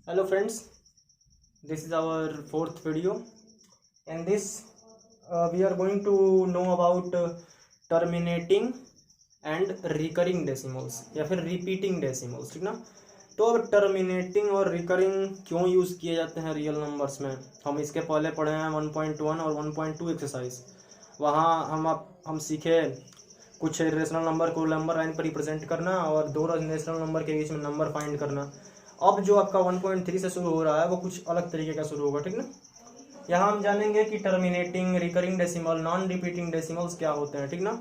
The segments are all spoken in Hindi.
Hello friends, this is our fourth video. In this we are going to know about terminating and recurring decimals या फिर repeating decimals, ठीक ना। तो अब टर्मिनेटिंग और रिकरिंग क्यों यूज़ किए जाते हैं रियल नंबर्स में, हम इसके पहले पढ़े हैं 1.1 और 1.2 एक्सरसाइज। वहाँ हम सीखे कुछ रेशनल नंबर को नंबर लाइन पर रिप्रेजेंट करना और दो रेशनल नंबर के बीच में नंबर फाइंड करना। अब जो आपका 1.3 से शुरू हो रहा है वो कुछ अलग तरीके का शुरू होगा, ठीक ना। यहाँ हम जानेंगे कि terminating, recurring decimal, non repeating decimals क्या होते हैं, ठीक ना।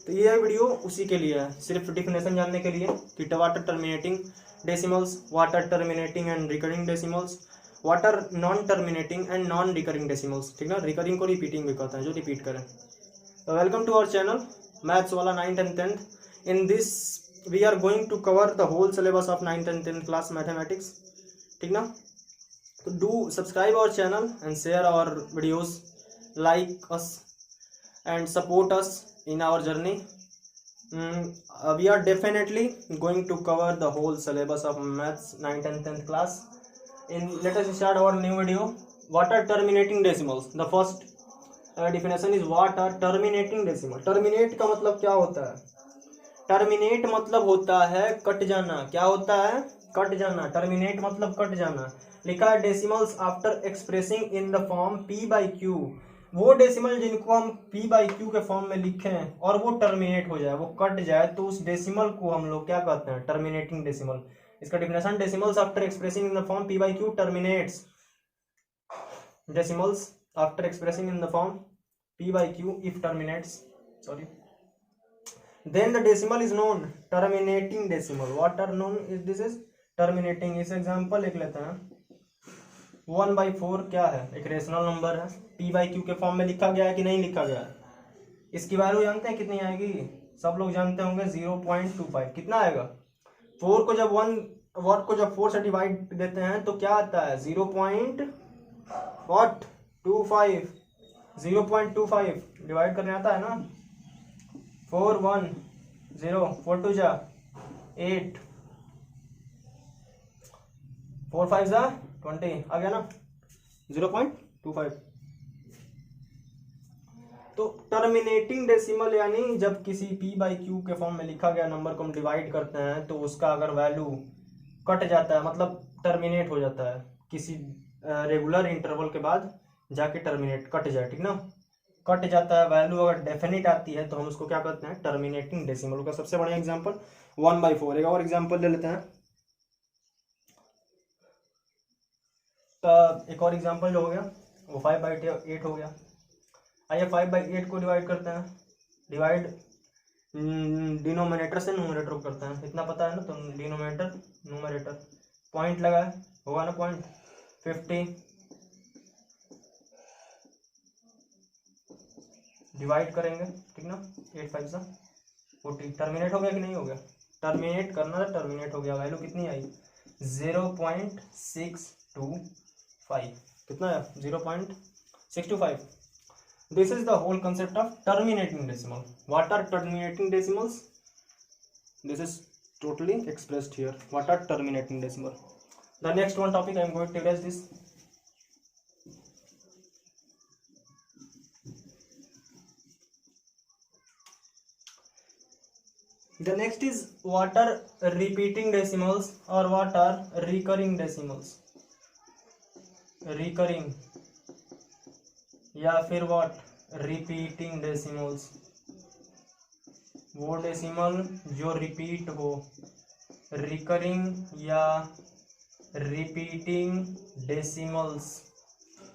तो ये वीडियो उसी के लिए है, सिर्फ डिफिनेशन जानने के लिए कि what are terminating decimals, what are terminating and recurring decimals, what are non terminating and non recurring decimals, ठीक ना। रिकरिंग को रिपीटिंग भी कहते हैं, जो रिपीट करें। तो welcome to our channel maths वाला 9th and 10th। In this we are going to cover the whole syllabus of 9th and 10th class mathematics, ठीक ना। तो do subscribe our channel and share our videos, like us and support us in our journey. We are definitely going to cover the whole syllabus of maths 9th and 10th class. Let us start our new video. What are terminating decimals? The first definition is what are terminating decimal. Terminate का मतलब क्या होता है? टर्मिनेट मतलब होता है कट जाना। क्या होता है? कट जाना। टर्मिनेट मतलब कट जाना। लिखा है decimals after expressing in the form p by Q. वो डेसिमल जिनको हम p बाई क्यू के फॉर्म में लिखें और वो टर्मिनेट हो जाए, वो कट जाए, तो उस डेसिमल को हम लोग क्या कहते हैं? Terminating decimal. इसका definition, decimals after expressing in the form p by q terminates. Decimals after expressing in the form p by q if terminates, sorry, then the decimal is known terminating decimal. What are known is this is terminating. इस एग्जांपल लिख लेते हैं। 1/4 क्या है? एक रेशनल नंबर है, p बाई क्यू के फॉर्म में लिखा गया है कि नहीं लिखा गया है? इसकी वैल्यू जानते हैं कितनी आएगी? सब लोग जानते होंगे 0.25। कितना आएगा? 4 को जब 4 से डिवाइड देते हैं तो क्या आता है? 0.25 डिवाइड करने आता है ना। 4 1 0 4 2 जा 8 4 5 जा 20 आ गया ना, 0.25। तो टर्मिनेटिंग डेसिमल यानी जब किसी p बाई क्यू के फॉर्म में लिखा गया नंबर को हम डिवाइड करते हैं तो उसका अगर वैल्यू कट जाता है, मतलब टर्मिनेट हो जाता है, किसी रेगुलर इंटरवल के बाद जाके टर्मिनेट कट जाए, ठीक ना। कट जाता है, वैल्यू अगर डेफिनेट आती है तो हम उसको क्या कहते हैं? टर्मिनेटिंग डेसिमल का सबसे बढ़िया एग्जांपल 1/4। एक और एग्जांपल ले लेते हैं। तो एक और एग्जांपल जो हो गया वो 5/8 हो गया। आइए 5/8 को डिवाइड करते हैं। डिवाइड डिनोमिनेटर से न्यूमरेटर को करते हैं, इतना पता है ना। तो डिनोमिनेटर न्यूमरेटर पॉइंट लगा है, होगा ना पॉइंट। 50 डिवाइड करेंगे, ठीक ना। 8 5 सा 40। टर्मिनेट हो गया कि नहीं हो गया? टर्मिनेट करना था, टर्मिनेट हो गया। वैल्यू कितनी आई? 0.625। कितना है? 0.625। This is the whole concept of terminating decimal. What are terminating decimals? This is totally expressed here. What are terminating decimal? The next one topic I am going to erase this. The next is what are repeating decimals or what are recurring decimals. Recurring या फिर what repeating decimals, वो डेसिमल जो रिपीट हो। रिकरिंग या रिपीटिंग डेसिमल्स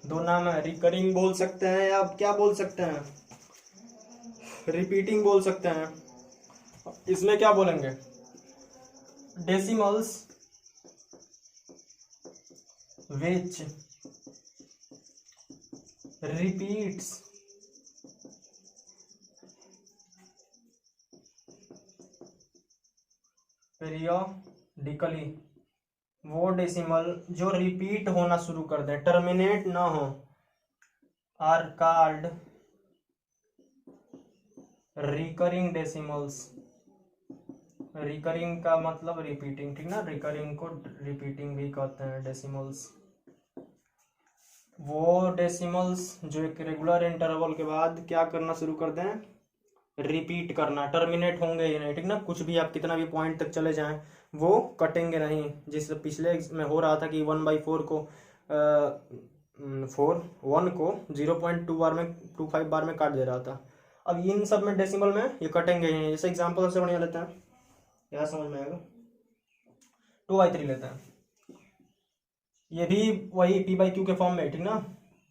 दो नाम है। रिकरिंग बोल सकते हैं या क्या बोल सकते हैं? रिपीटिंग बोल सकते हैं। इसमें क्या बोलेंगे? डेसिमल्स विच रिपीट्स पीरियोडिकली, वो डेसिमल जो रिपीट होना शुरू कर दे, टर्मिनेट ना हो, are called recurring decimals. Recurring का मतलब रिपीटिंग, ठीक ना, रिकरिंग को रिपीटिंग भी कहते हैं। डेसिमल्स वो डेसिमल्स जो एक रेगुलर इंटरवल के बाद क्या करना शुरू कर दें, रिपीट करना, टर्मिनेट होंगे ही नहीं, ठीक ना, कुछ भी आप कितना भी पॉइंट तक चले जाएं वो कटेंगे नहीं। जिस पिछले में हो रहा था कि 1/4 को 0.2 बार में 25 बार में काट दे रहा था, अब इन सब में डेसिमल में ये कटेंगे ही नहीं। जैसे एग्जाम्पल सबसे बढ़िया लेते हैं, यहाँ समझ में आएगा, 2/3 लेते हैं, ये भी वही p/q के फॉर्म में, ठीक ना,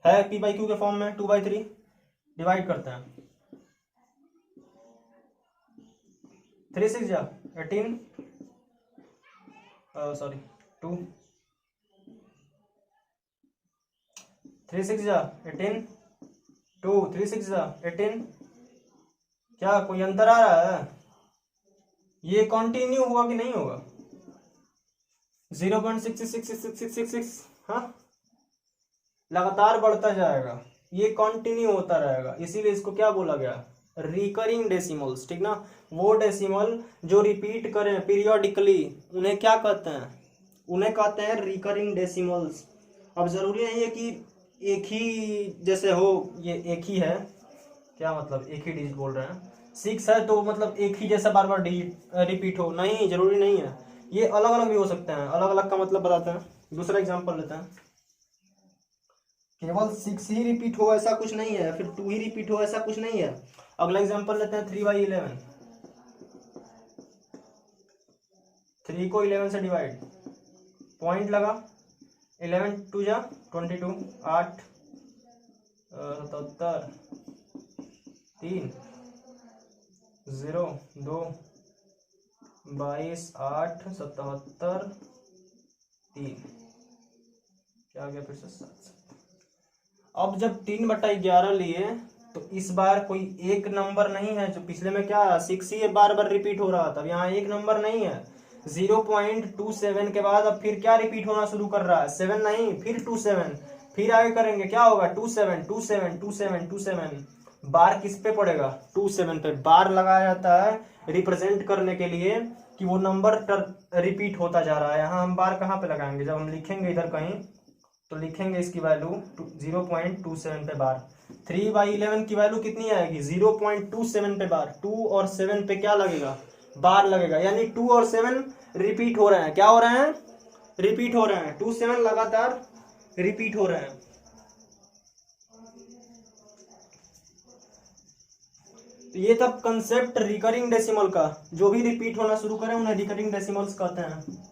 है p/q के फॉर्म में, 2/3 डिवाइड करते हैं, 3 6 जा 18, सॉरी 2 3 6 जा 18, 2 3 6 जा 18, क्या कोई अंतर आ रहा है? ये कंटिन्यू हुआ कि नहीं होगा? 0.666666, हाँ, लगातार बढ़ता जाएगा, ये कंटिन्यू होता रहेगा, इसीलिए इसको क्या बोला गया, रिकरिंग डेसिमल्स, ठीक ना। वो डेसिमल जो रिपीट करें पीरियोडिकली उन्हें क्या कहते हैं, उन्हें कहते हैं रिकरिंग डेसिमल्स। अब जरूरी नहीं है कि एक ही जैसे हो, ये एक ही है, क्या मतलब एक ही डिजिट बोल रहे हैं, 6 है तो मतलब एक ही जैसा बार बार डिजिट रिपीट हो, नहीं, जरूरी नहीं है, ये अलग अलग भी हो सकते हैं। अलग अलग का मतलब बताते हैं, दूसरा एग्जांपल लेते हैं, केवल 6 ही रिपीट हो ऐसा कुछ नहीं है, फिर 2 ही रिपीट हो ऐसा कुछ नहीं है। अगला एग्जांपल लेते हैं 3/11, 3 को 11 से डिवाइड, पॉइंट लगा, 11 2 जा 22, 8 77 3 0 2 22 8 77 3, क्या गया फिर से 7। अब जब 3/11 लिए तो इस बार कोई एक नंबर नहीं है, जो पिछले में क्या 6 ही बार बार रिपीट हो रहा था, अब यहाँ एक नंबर नहीं है, 0.27 के बाद अब फिर क्या रिपीट होना शुरू कर रहा है, 7 नहीं, फिर 27, फिर आगे करेंगे क्या होगा, 27 27 27 27, बार किस पे पड़ेगा, 27 पे। बार लगाया जाता है रिप्रेजेंट करने के लिए कि वो नंबर रिपीट होता जा रहा है। यहाँ हम बार कहाँ पे लगाएंगे, जब हम लिखेंगे इधर कहीं तो लिखेंगे इसकी वैल्यू 0.27 पे बार। 3/11 की वैल्यू कितनी आएगी, 0.27 पे बार, 2 और 7 पे क्या लगेगा, बार लगेगा, यानी 2 और 7 रिपीट हो रहे हैं, क्या हो रहे हैं, रिपीट हो रहे हैं, 2 7 लगातार रिपीट हो रहे हैं। तो ये तब कंसेप्ट रिकरिंग डेसिमल का, जो भी रिपीट होना शुरू करें उन्हें रिकरिंग डेसिमल्स कहते हैं।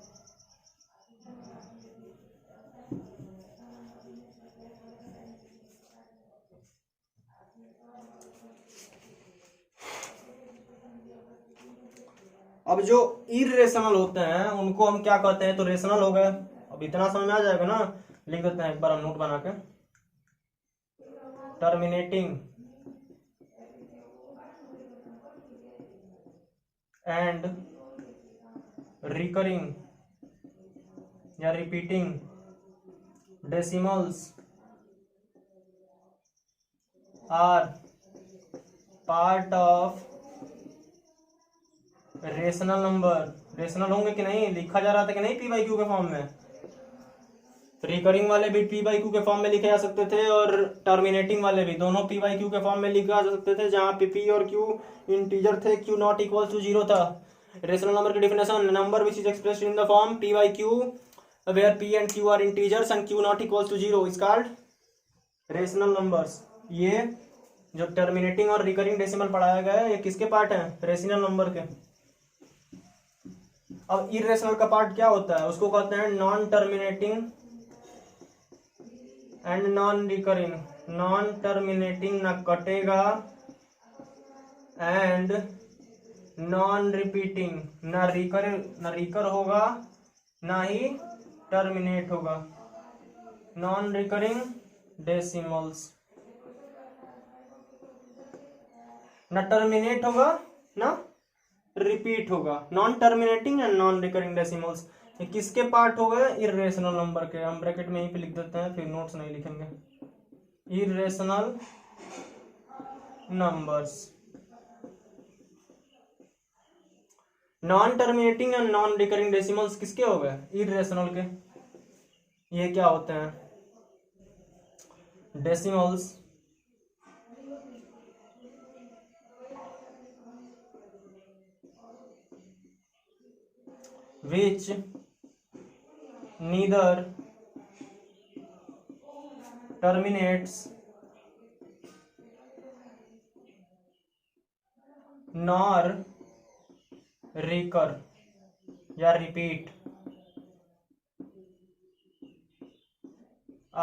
अब जो इरेशनल होते हैं उनको हम क्या कहते हैं, तो रेशनल हो गए। अब इतना समझ में आ जाएगा ना, लिख देते हैं एक बार हम नोट बना के, टर्मिनेटिंग एंड रिकरिंग या repeating decimals are part of rational number. Rational होंगे कि नहीं, लिखा जा रहा था कि नहीं p/q के फॉर्म में, रिकरिंग वाले भी p/q के फॉर्म में लिखे जा सकते थे और टर्मिनेटिंग वाले भी, दोनों p/q के फॉर्म में लिखे जा सकते थे, जहां पे p और q इंटीजर थे, q नॉट इक्वल टू 0 था। रेशनल नंबर की definition, number which is expressed in the form p/q where p and q are integers and q not equal to 0 is called rational numbers. ये जो टर्मिनेटिंग और रिकरिंग डेसिमल पढ़ाया गया है ये किसके पार्ट है, रेशनल नंबर के। अब इरेशनल का पार्ट क्या होता है, उसको कहते हैं non terminating and non recurring. Non terminating ना कटेगा एंड नॉन रिपीटिंग, ना रिकर होगा ना ही टर्मिनेट होगा। नॉन रिकरिंग डेसिमल्स, ना टर्मिनेट होगा ना रिपीट होगा। Non terminating and non recurring decimals ये किसके पार्ट हो गए, इरेशनल नंबर के। हम ब्रैकेट में यहीं पे लिख देते हैं, फिर नोट्स नहीं लिखेंगे। Irrational numbers, non terminating and non recurring decimals किसके हो गए? इरेशनल के। ये क्या होते हैं? Decimals which neither terminates nor recur या repeat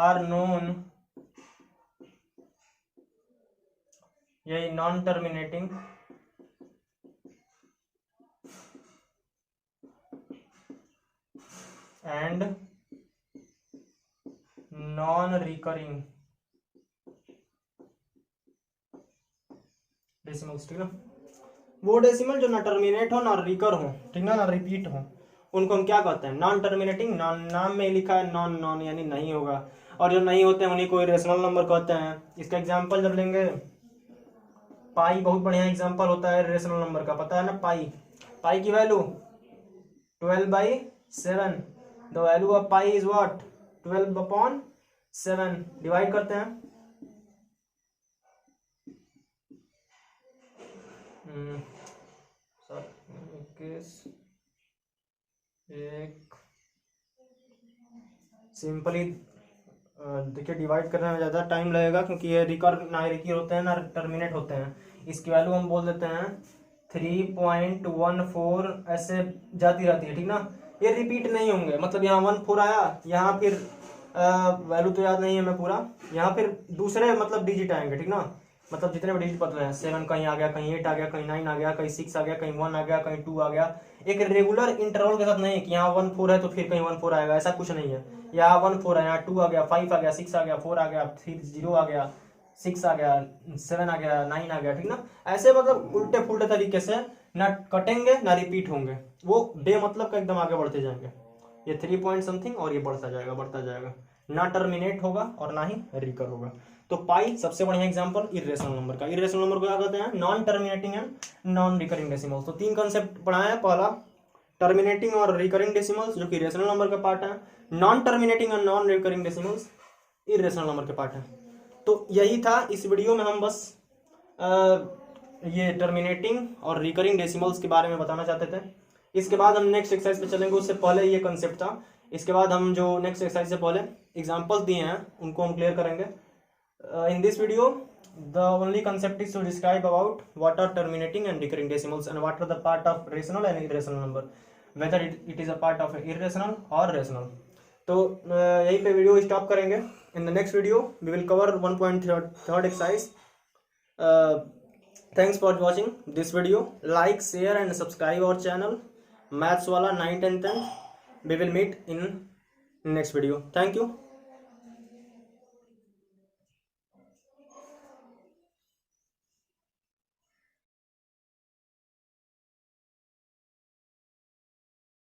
are known, यही non terminating and non recurring decimals, ठीक ना। वो डेसिमल जो ना टर्मिनेट हो ना रिकर हो, ठीक ना रिपीट हो, उनको हम क्या कहते हैं? Non terminating. नॉन नाम में लिखा है नॉन, नॉन यानी नहीं होगा, और जो नहीं होते हैं उन्हीं को इरेशनल नंबर कहते हैं। इसका एग्जांपल जब लेंगे, पाई बहुत बढ़िया एग्जांपल होता है इरेशनल नंबर का, पता है ना। पाई की value 12/7। The value of pi is what? 12/7। Divide करते हैं, एक सिंपली देखिए डिवाइड करने में ज़्यादा टाइम लगेगा, क्योंकि ये रिकर ना रिकर होते हैं ना टर्मिनेट होते हैं। इसकी वैल्यू हम बोल देते हैं 3.14, ऐसे जाती रहती है, ठीक ना। ये रिपीट नहीं होंगे, मतलब यहाँ 14 आया, यहाँ फिर वैल्यू तो याद नहीं है मैं पूरा, यहाँ फिर दूसरे मतलब डिजिट आएंगे, ठीक ना। मतलब जितने भी डिजिट बदले हैं, 7 कहीं आ गया, कहीं 8 आ गया, कहीं 9 आ गया, कहीं 6 आ गया, कहीं 1 आ गया, कहीं 2 आ गया। एक रेगुलर इंटरवल के साथ नहीं है कि यहाँ 14 है तो फिर कहीं 14 आएगा, ऐसा कुछ नहीं है। यहाँ 14 है, यहाँ 2 आ गया, 5 आ गया, 6 आ गया, 4 आ गया, फिर 0 आ गया, 6 आ गया, 7 आ गया, 9 आ गया, ठीक ना। ऐसे मतलब उल्टे पुल्टे तरीके से ना कटेंगे ना रिपीट होंगे, वो बे मतलब का एकदम आगे बढ़ते जाएंगे। ये 3 पॉइंट समथिंग और ये बढ़ता जाएगा बढ़ता जाएगा, ना टर्मिनेट होगा और ना ही रिकर होगा। तो पाई सबसे बढ़िया एग्जांपल इरेशनल नंबर का। इरेशनल नंबर को क्या कहते हैं? Non terminating and non recurring decimals. तो 3 कंसेप्ट पढ़ाए हैं। पहला टर्मिनेटिंग और रिकरिंग डेसिमल्स जो कि इरेशनल नंबर का पार्ट है, non terminating and non recurring decimals irrational number के पार्ट है। तो यही था इस वीडियो में, हम बस ये टर्मिनेटिंग और रिकरिंग डेसिमल्स के बारे में बताना चाहते थे। इसके बाद हम नेक्स्ट एक्सरसाइज पे चलेंगे, उससे पहले ये कंसेप्ट था। इसके बाद हम जो नेक्स्ट एक्सरसाइज से पहले एग्जांपल्स दिए हैं उनको हम क्लियर करेंगे। In this video, the only concept is to describe about what are terminating and recurring decimals and what are the part of rational and irrational number, whether it is a part of irrational or rational. तो यहीं पे वीडियो स्टॉप करेंगे। In the next video, we will cover 1.3 exercise. Thanks for watching this video. Like, share and subscribe our channel. Maths वाला 9th and 10th. We will meet in next video. Thank you.